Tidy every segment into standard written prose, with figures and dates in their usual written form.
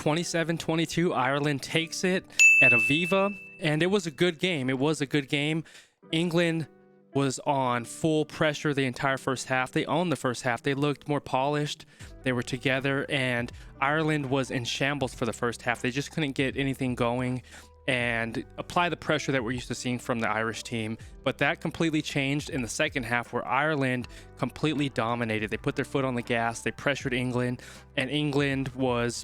27-22, Ireland takes it at Aviva, and it was a good game. It was a good game. England was on full pressure the entire first half. They owned the first half. They looked more polished. They were together, and Ireland was in shambles for the first half. They just couldn't get anything going and apply the pressure that we're used to seeing from the Irish team. But that completely changed in the second half, where Ireland completely dominated. They put their foot on the gas. They pressured England, and England was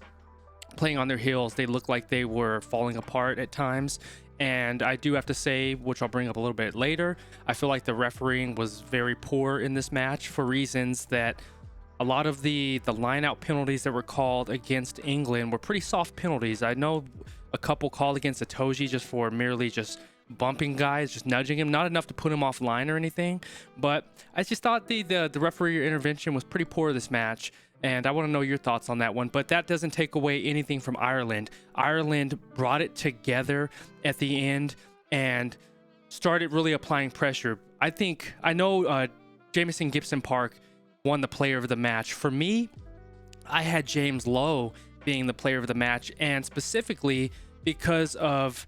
playing on their heels. They looked like they were falling apart at times. And I do have to say, which I'll bring up a little bit later, I feel like the refereeing was very poor in this match for reasons that a lot of the line-out penalties that were called against England were pretty soft penalties. I know a couple called against Tadhg just for merely just bumping guys, just nudging him, not enough to put him offline or anything. But I just thought the referee intervention was pretty poor this match. And I want to know your thoughts on that one. But that doesn't take away anything from Ireland. Ireland brought it together at the end and started really applying pressure. I know Jamison Gibson-Park won the player of the match. For me, I had James Lowe being the player of the match, and specifically because of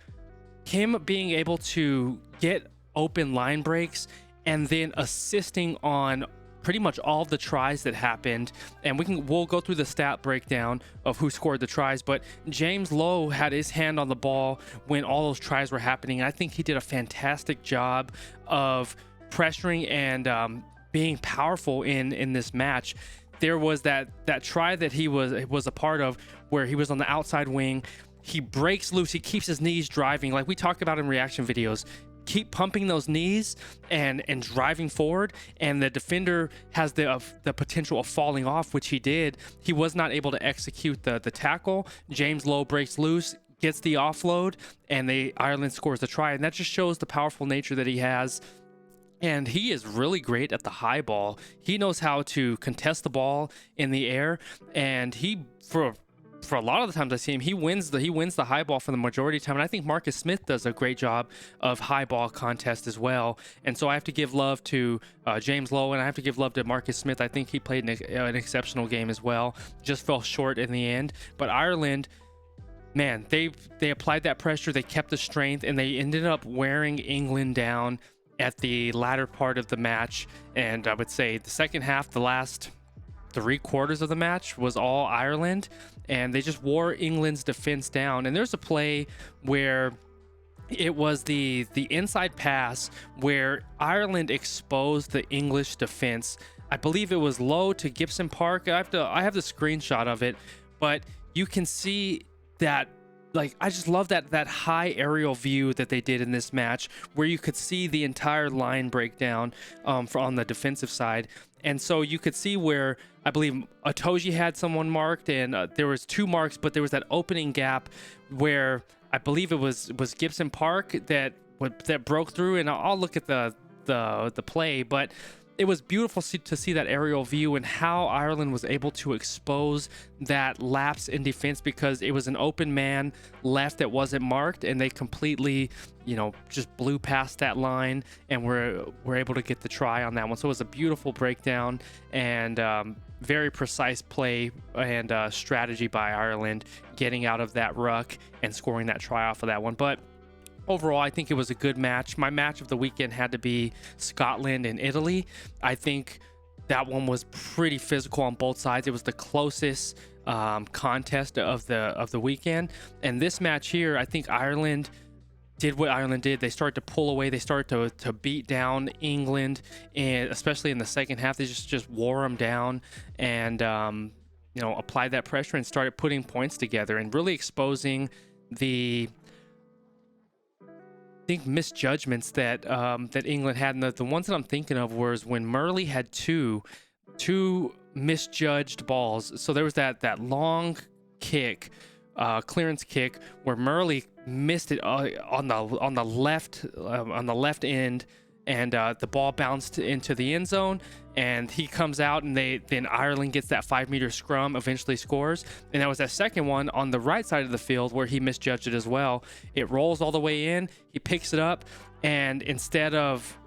him being able to get open line breaks and then assisting on pretty much all of the tries that happened. And we'll go through the stat breakdown of who scored the tries, but James Lowe had his hand on the ball when all those tries were happening. I think he did a fantastic job of pressuring and being powerful in this match. There was that try that he was a part of where he was on the outside wing. He breaks loose. He keeps his knees driving, like we talk about in reaction videos. Keep pumping those knees and driving forward, and the defender has the potential of falling off, which he did. He was not able to execute the tackle. James Lowe breaks loose, gets the offload, and Ireland scores the try. And that just shows the powerful nature that he has. And he is really great at the high ball. He knows how to contest the ball in the air, and for a lot of the times I see him, he wins the high ball for the majority of the time. And I think Marcus Smith does a great job of high ball contest as well. And so I have to give love to James Lowe, and I have to give love to Marcus Smith. I think he played an exceptional game as well. Just fell short in the end. But Ireland, man, they applied that pressure. They kept the strength, and they ended up wearing England down at the latter part of the match. And I would say the second half, the last 3/4 of the match was all Ireland, and they just wore England's defense down. And there's a play where it was the inside pass where Ireland exposed the English defense. I believe it was Lowe to Gibson-Park. I have the screenshot of it, but you can see that. Like, I just love that high aerial view that they did in this match, where you could see the entire line breakdown on the defensive side. And so you could see where I believe Tadhg had someone marked, and there was 2 marks, but there was that opening gap where I believe it was Gibson-Park that broke through. And I'll look at the play, but it was beautiful to see that aerial view and how Ireland was able to expose that lapse in defense, because it was an open man left that wasn't marked, and they completely, just blew past that line and were able to get the try on that one. So it was a beautiful breakdown and very precise play and strategy by Ireland, getting out of that ruck and scoring that try off of that one. But overall, I think it was a good match. My match of the weekend had to be Scotland and Italy. I think that one was pretty physical on both sides. It was the closest contest of the weekend. And this match here, I think Ireland did what Ireland did. They started to pull away. They started to beat down England, and especially in the second half, they just wore them down and applied that pressure and started putting points together and really exposing the misjudgments that England had. And the ones that I'm thinking of was when Murley had two misjudged balls. So there was that long kick, clearance kick, where Murley missed it on the left end, and the ball bounced into the end zone, and he comes out, and then Ireland gets that 5-meter scrum, eventually scores. And that was that second one on the right side of the field where he misjudged it as well. It rolls all the way in, he picks it up, and instead of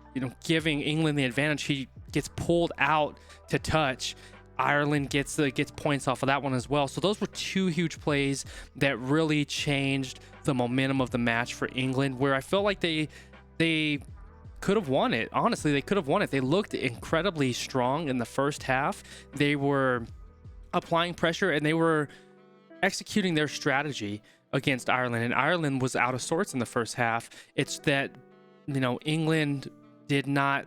giving England the advantage, he gets pulled out to touch, Ireland gets points off of that one as well. So those were two huge plays that really changed the momentum of the match for England, where I felt like they could have won it. Honestly, they could have won it. They looked incredibly strong in the first half. They were applying pressure and they were executing their strategy against Ireland, and Ireland was out of sorts in the first half. It's that, you know, England did not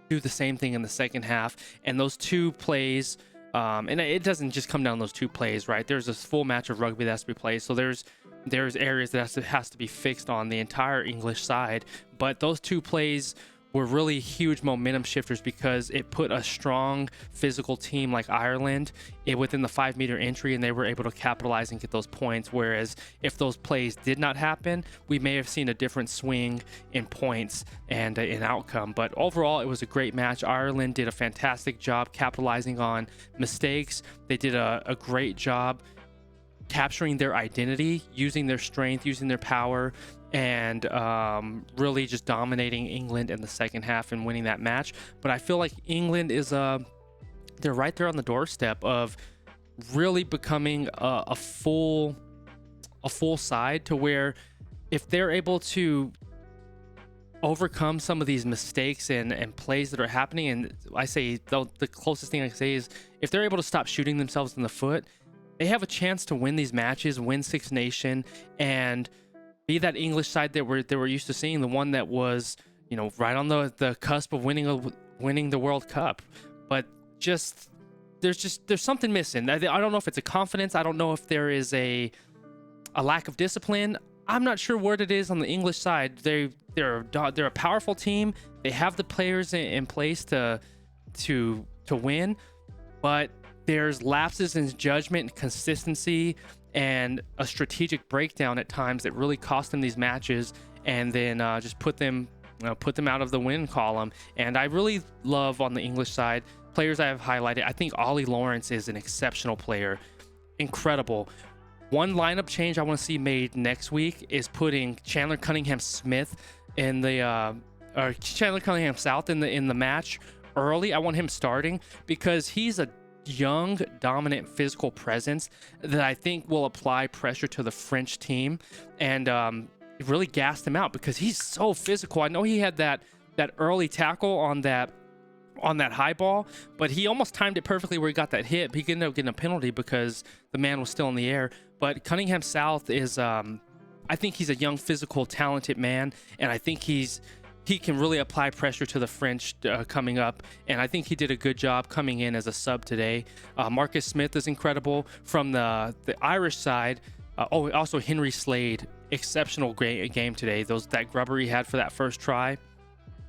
do the same thing in the second half, and those two plays, and it doesn't just come down to those two plays, right? There's this full match of rugby that has to be played, so there's areas that has to be fixed on the entire English side, but those two plays were really huge momentum shifters because it put a strong physical team like Ireland within the 5-meter entry, and they were able to capitalize and get those points. Whereas if those plays did not happen, we may have seen a different swing in points and in outcome. But overall, it was a great match. Ireland did a fantastic job capitalizing on mistakes. They did a great job capturing their identity, using their strength, using their power, and really just dominating England in the second half and winning that match. But I feel like England is they're right there on the doorstep of really becoming a full side, to where if they're able to overcome some of these mistakes and plays that are happening, and I say the closest thing I can say is if they're able to stop shooting themselves in the foot, they have a chance to win these matches, win Six Nation, and be that English side that we're used to seeing, the one that was, you know, right on the cusp of winning the World Cup. But there's something missing. I don't know if it's a confidence. I don't know if there is a lack of discipline. I'm not sure what it is on the English side. They're a powerful team. They have the players in place to win, but there's lapses in judgment and consistency and a strategic breakdown at times that really cost them these matches, and then just put them out of the win column. And I really love on the English side players I have highlighted. I think Ollie Lawrence is an exceptional player, incredible. One lineup change I want to see made next week is putting Chandler Cunningham-Smith in the or Chandler Cunningham-South in the match early. I want him starting because he's a young, dominant physical presence that I think will apply pressure to the French team, and it really gassed him out because he's so physical. I know he had that early tackle on that high ball, but he almost timed it perfectly where he got that hit. He ended up getting a penalty because the man was still in the air. But Cunningham South is I think he's a young, physical, talented man, and I think he can really apply pressure to the French coming up, and I think he did a good job coming in as a sub today. Marcus Smith is incredible. From the Irish side, also Henry Slade, exceptional great game today. That grubber he had for that first try,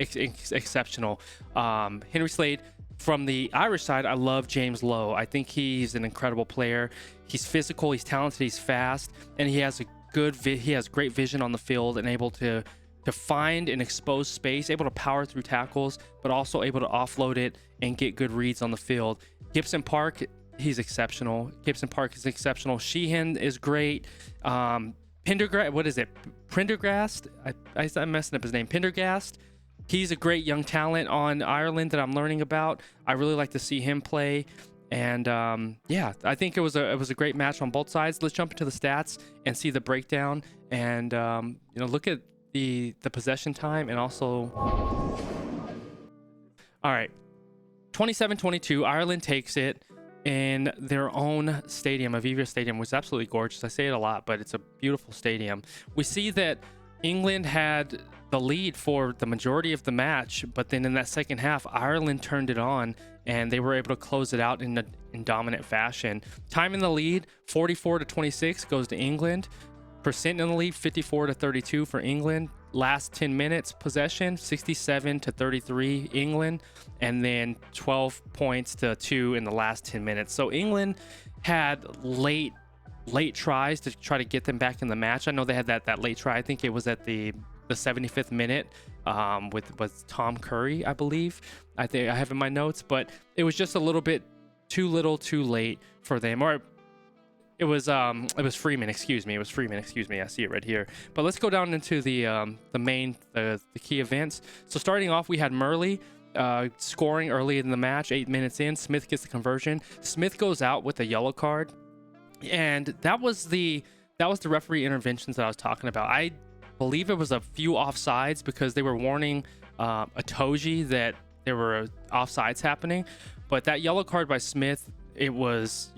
exceptional. Henry Slade. From the Irish side, I love James Lowe. I think he's an incredible player. He's physical, he's talented, he's fast, and he has great vision on the field and able to find and expose space, able to power through tackles, but also able to offload it and get good reads on the field. Gibson-Park, he's exceptional. Gibson-Park is exceptional. Sheehan is great. Prendergast? I'm messing up his name. Pendergast. He's a great young talent on Ireland that I'm learning about. I really like to see him play. And yeah, I think it was a great match on both sides. Let's jump into the stats and see the breakdown, and look at the possession time, and also all right, 27-22, Ireland takes it in their own stadium. Aviva Stadium was absolutely gorgeous. I say it a lot, but it's a beautiful stadium. We see that England had the lead for the majority of the match, but then in that second half, Ireland turned it on and they were able to close it out in dominant fashion. Time in the lead, 44-26 goes to England. Percent in the lead, 54-32 for England. Last 10 minutes possession, 67-33 England, and then 12 points to 2 in the last 10 minutes. So England had late tries to try to get them back in the match. I know they had that late try. I think it was at the 75th minute with Tom Curry, I believe. I think I have in my notes, but it was just a little bit too little, too late for them. Or it was Freeman. Excuse me. It was Freeman. Excuse me. I see it right here. But let's go down into the key events. So starting off, we had Murley. scoring early in the match. 8 minutes in, Smith gets the conversion. Smith goes out with a yellow card, and that was the referee interventions that I was talking about. I believe it was a few offsides because they were warning Tadhg that there were offsides happening. But that yellow card by Smith, it was,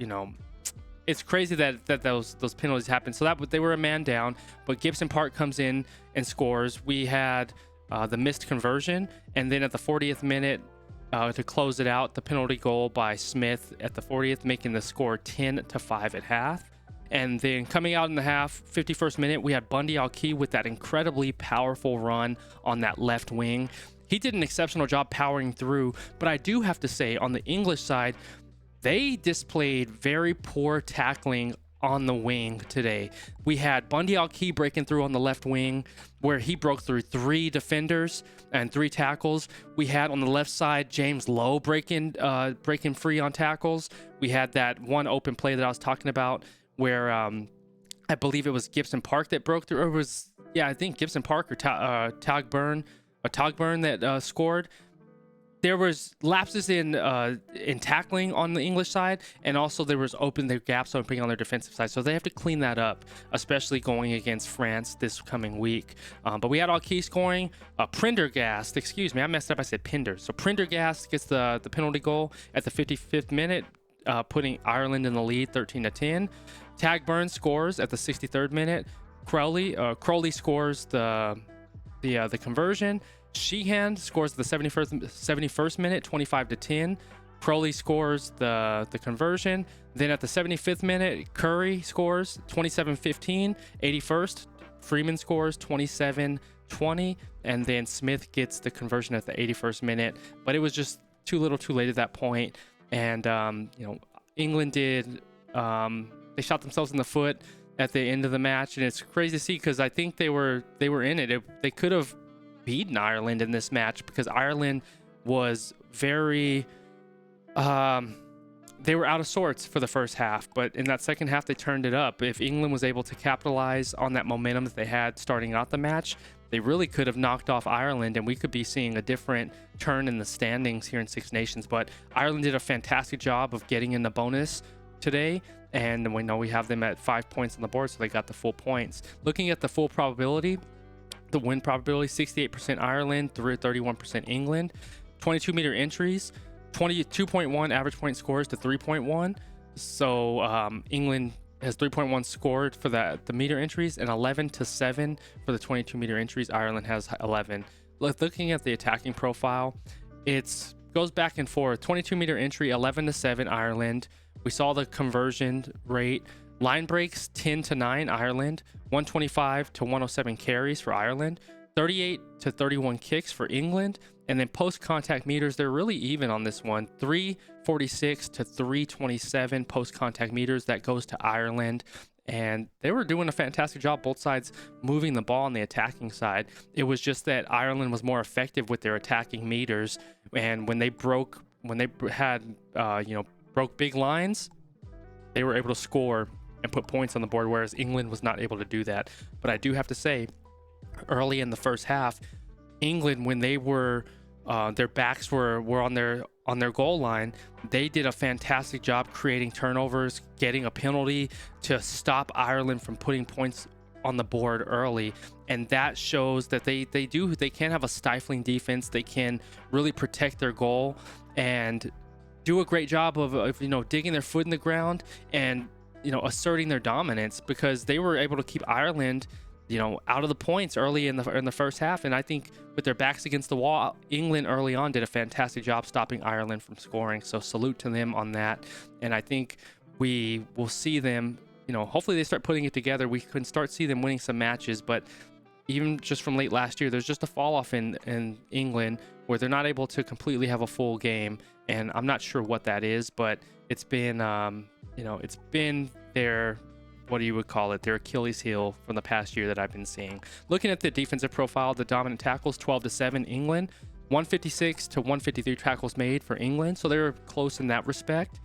it's crazy that those penalties happened. So they were a man down, but Gibson-Park comes in and scores. We had the missed conversion, and then at the 40th minute, to close it out, the penalty goal by Smith at the 40th, making the score 10-5 at half. And then coming out in the half, 51st minute, we had Bundee Aki with that incredibly powerful run on that left wing. He did an exceptional job powering through, but I do have to say, on the English side, they displayed very poor tackling on the wing today. We had Bundee Aki breaking through on the left wing, where he broke through 3 defenders and 3 tackles. We had on the left side James Lowe breaking free on tackles. We had that one open play that I was talking about, where I believe it was Gibson-Park that broke through. Or it was, I think Gibson-Park or Tadhg Beirne that scored. There was lapses in tackling on the English side, and also there was their gaps opening on their defensive side. So they have to clean that up, especially going against France this coming week. But we had Aki scoring. Prendergast, excuse me, I messed up. I said Pinder. So Prendergast gets the penalty goal at the 55th minute, putting Ireland in the lead 13-10. Tadhg Beirne scores at the 63rd minute. Qrew scores the conversion. Sheehan scores the 71st minute, 25-10. Qrew scores the conversion. Then at the 75th minute, Qrew scores 27-15. 81st, Freeman scores 27-20, and then Smith gets the conversion at the 81st minute. But it was just too little, too late at that point. And England did. They shot themselves in the foot at the end of the match, and it's crazy to see because I think they were in it. They could have beaten Ireland in this match because Ireland was very. They were out of sorts for the first half, but in that second half they turned it up. If England was able to capitalize on that momentum that they had starting out the match, they really could have knocked off Ireland, and we could be seeing a different turn in the standings here in Six Nations. But Ireland did a fantastic job of getting in the bonus today, and we know we have them at 5 points on the board, so they got the full points. Looking at the full probability, the win probability, 68% Ireland, 31% England. 22-meter entries, 22.1 average point scores to 3.1. So England has 3.1 scored for the meter entries, and 11-7 for the 22-meter entries. Ireland has 11. Looking at the attacking profile, it goes back and forth. 22-meter entry, 11-7 Ireland. We saw the conversion rate. Line breaks, 10-9 Ireland. 125-107 carries for Ireland. 38-31 kicks for England. And then post-contact meters, they're really even on this one. 346-327 post-contact meters. That goes to Ireland. And they were doing a fantastic job, both sides moving the ball on the attacking side. It was just that Ireland was more effective with their attacking meters. And when they broke big lines, they were able to score and put points on the board, whereas England was not able to do that. But I do have to say, early in the first half, England, when they were their backs were on their goal line, they did a fantastic job creating turnovers, getting a penalty to stop Ireland from putting points on the board early. And that shows that they can have a stifling defense. They can really protect their goal and do a great job of digging their foot in the ground and asserting their dominance, because they were able to keep Ireland out of the points early in the first half. And I think with their backs against the wall, England early on did a fantastic job stopping Ireland from scoring. So salute to them on that. And I think we will see them, hopefully they start putting it together. We can start see them winning some matches. But even just from late last year, there's just a fall off in England where they're not able to completely have a full game. And I'm not sure what that is, but it's been, it's been their, what do you would call it, their Achilles heel from the past year that I've been seeing. Looking at the defensive profile, the dominant tackles, 12-7 England, 156-153 tackles made for England. So they were close in that respect.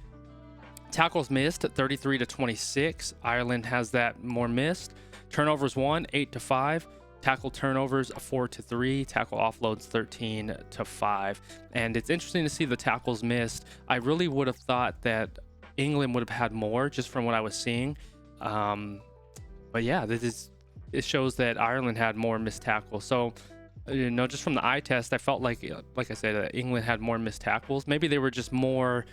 Tackles missed, 33-26. Ireland has that more missed. Turnovers won, 8-5. Tackle turnovers 4-3, tackle offloads 13-5. And it's interesting to see the tackles missed. I really would have thought that England would have had more just from what I was seeing. But yeah, it shows that Ireland had more missed tackles. So, just from the eye test, I felt like I said, England had more missed tackles. Maybe they were just more.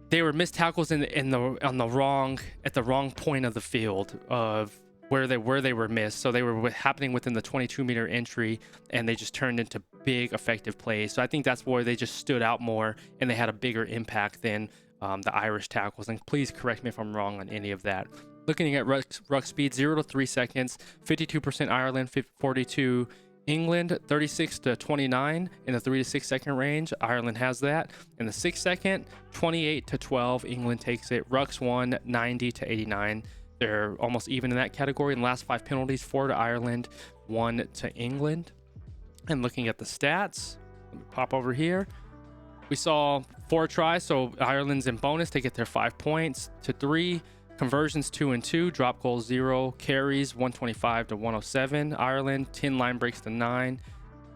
They were missed tackles at the wrong point of the field of where they were missed. So they were happening within the 22-meter entry, and they just turned into big effective plays. So I think that's where they just stood out more, and they had a bigger impact than the Irish tackles. And please correct me if I'm wrong on any of that. Looking at ruck speed, 0 to 3 seconds, 52% Ireland, 42 England, 36-29 in the 3 to 6 second range. Ireland has that. In the 6 second, 28-12, England takes it. Rucks won 90-89. They're almost even in that category. In the last 5 penalties, 4 to Ireland, 1 to England. And looking at the stats, let me pop over here. We saw 4 tries, so Ireland's in bonus. They get their 5 points to 3. Conversions 2 and 2, drop goals 0, carries 125-107. Ireland 10 line breaks to 9.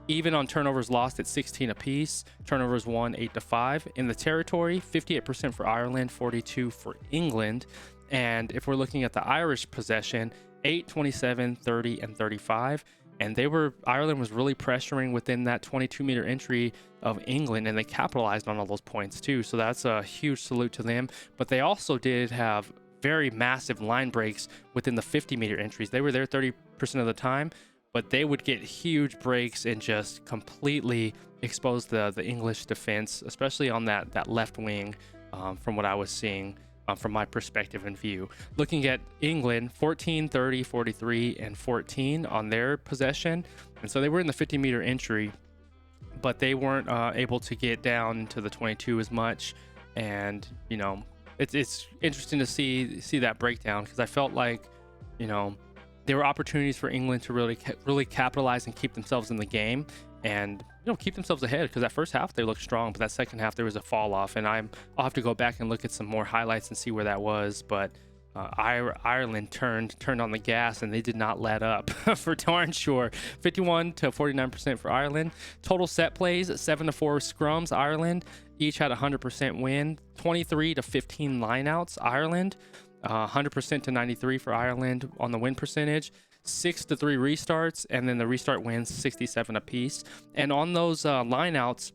Even on turnovers lost at 16 apiece. Turnovers won 8-5. In the territory, 58% for Ireland, 42 for England. And if we're looking at the Irish possession, 8, 27, 30, and 35. And Ireland was really pressuring within that 22-meter entry of England, and they capitalized on all those points too. So that's a huge salute to them. But they also did have very massive line breaks within the 50-meter entries. They were there 30% of the time, but they would get huge breaks and just completely expose the English defense, especially on that left wing, from what I was seeing from my perspective and view. Looking at England, 14, 30, 43, and 14 on their possession. And so they were in the 50-meter entry, but they weren't able to get down into the 22 as much. And, it's interesting to see that breakdown, because I felt like, there were opportunities for England to really capitalize and keep themselves in the game and, keep themselves ahead, because that first half they looked strong, but that second half there was a fall off, and I'll have to go back and look at some more highlights and see where that was. But Ireland turned on the gas, and they did not let up for darn sure. 51-49% for Ireland. Total set plays, 7-4 scrums. Ireland each had 100% win. 23-15 lineouts. Ireland 100% to 93 for Ireland on the win percentage. 6-3 restarts, and then the restart wins 67 apiece. And on those lineouts,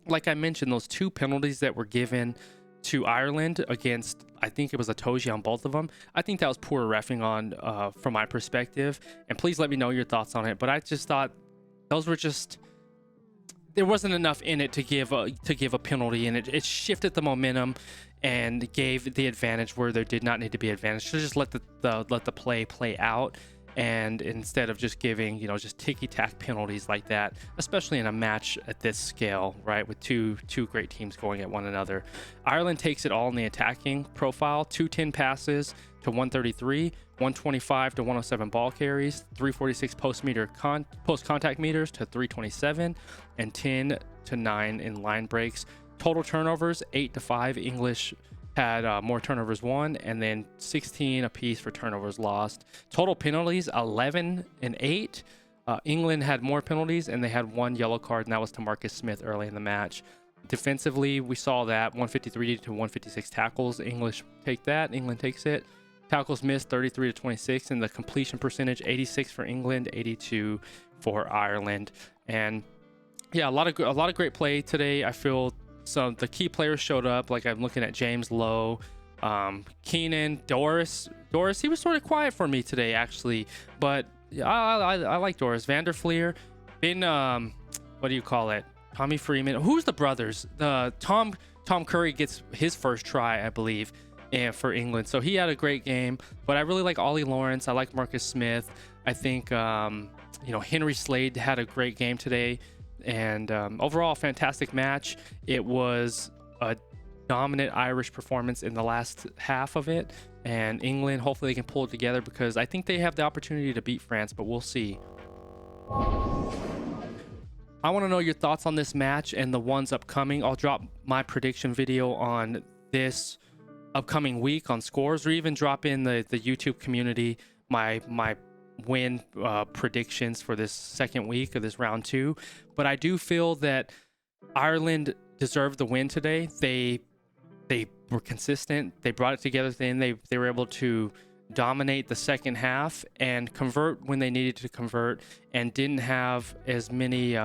like I mentioned, those 2 penalties that were given to Ireland against, I think it was a Tadhg on both of them. I think that was poor reffing on from my perspective. And please let me know your thoughts on it. But I just thought those were there wasn't enough in it to give a penalty, and it shifted the momentum and gave the advantage where there did not need to be advantage. So just let the play out. And instead of just giving, just ticky-tack penalties like that, especially in a match at this scale, right, with two great teams going at one another. Ireland takes it all in the attacking profile. 210 passes to 133, 125 to 107 ball carries, 346 post-contact meters to 327, and 10-9 in line breaks. Total turnovers, 8-5. English had more turnovers won, and then 16 apiece for turnovers lost. Total penalties, 11-8. England had more penalties, and they had 1 yellow card, and that was to Marcus Smith early in the match. Defensively, we saw that 153 to 156 tackles. English take that. England takes it. Tackles missed, 33 to 26, and the completion percentage, 86 for England, 82 for Ireland. And yeah, a lot of great play today. I feel so the key players showed up. Like I'm looking at James, Lowe, Keenan, Doris. He was sort of quiet for me today, actually, but I like Doris. Vanderfleer, what do you call it? Tommy Freeman. Who's the brothers? Tom Curry gets his first try, I believe, for England. So he had a great game. But I really like Ollie Lawrence. I like Marcus Smith. I think Henry Slade had a great game today. And overall, fantastic match. It was a dominant Irish performance in the last half of it. And England, hopefully they can pull it together, because I think they have the opportunity to beat France, but we'll see. I want to know your thoughts on this match and the ones upcoming. I'll drop my prediction video on this upcoming week on scores, or even drop in the YouTube community my win predictions for this second week of this round 2, but I do feel that Ireland deserved the win today. They were consistent. They brought it together at the end. They were able to dominate the second half and convert when they needed to convert, and didn't have as many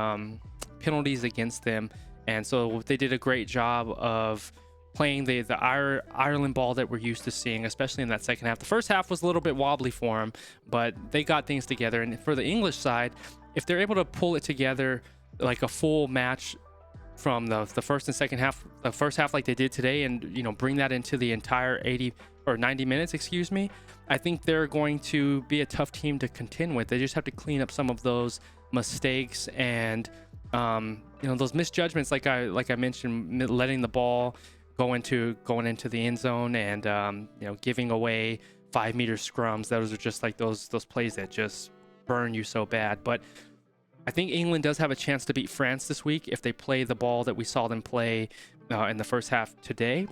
penalties against them. And so they did a great job of playing the Ireland ball that we're used to seeing, especially in that second half. The first half was a little bit wobbly for them, but they got things together. And for the English side, if they're able to pull it together like a full match from the first and second half, the first half like they did today, and bring that into the entire 80 or 90 minutes, excuse me, I think they're going to be a tough team to contend with. They just have to clean up some of those mistakes and those misjudgments, like I mentioned, letting the ball going into the end zone, and giving away 5-meter scrums. Those are just like those plays that just burn you so bad. But I think England does have a chance to beat France this week if they play the ball that we saw them play in the first half today.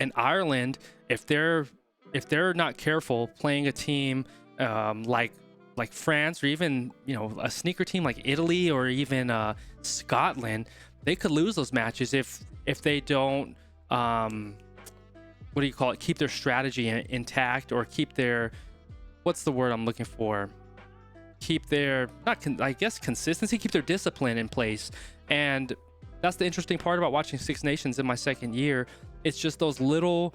And Ireland, if they're not careful, playing a team like France, or even a sneaker team like Italy, or even Scotland, they could lose those matches if they don't keep their strategy intact, or keep their, what's the word I'm looking for, keep their consistency, keep their discipline in place. And that's the interesting part about watching Six Nations in my second year. It's just those little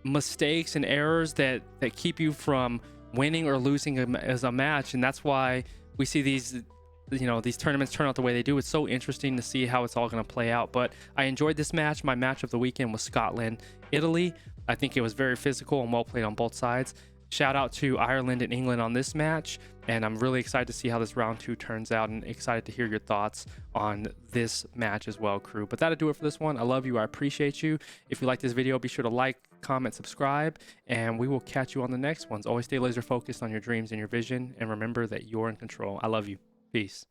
mistakes and errors that keep you from winning or losing as a match. And that's why we see these tournaments turn out the way they do. It's so interesting to see how it's all going to play out. But I enjoyed this match. My match of the weekend was Scotland Italy. I think it was very physical and well played on both sides. Shout out to Ireland and England on this match, and I'm really excited to see how this round 2 turns out, and excited to hear your thoughts on this match as well, crew. But that'll do it for this one. I love you. I appreciate you. If you like this video, be sure to like, comment, subscribe, and we will catch you on the next ones. Always stay laser focused on your dreams and your vision, and remember that you're in control. I love you. Peace.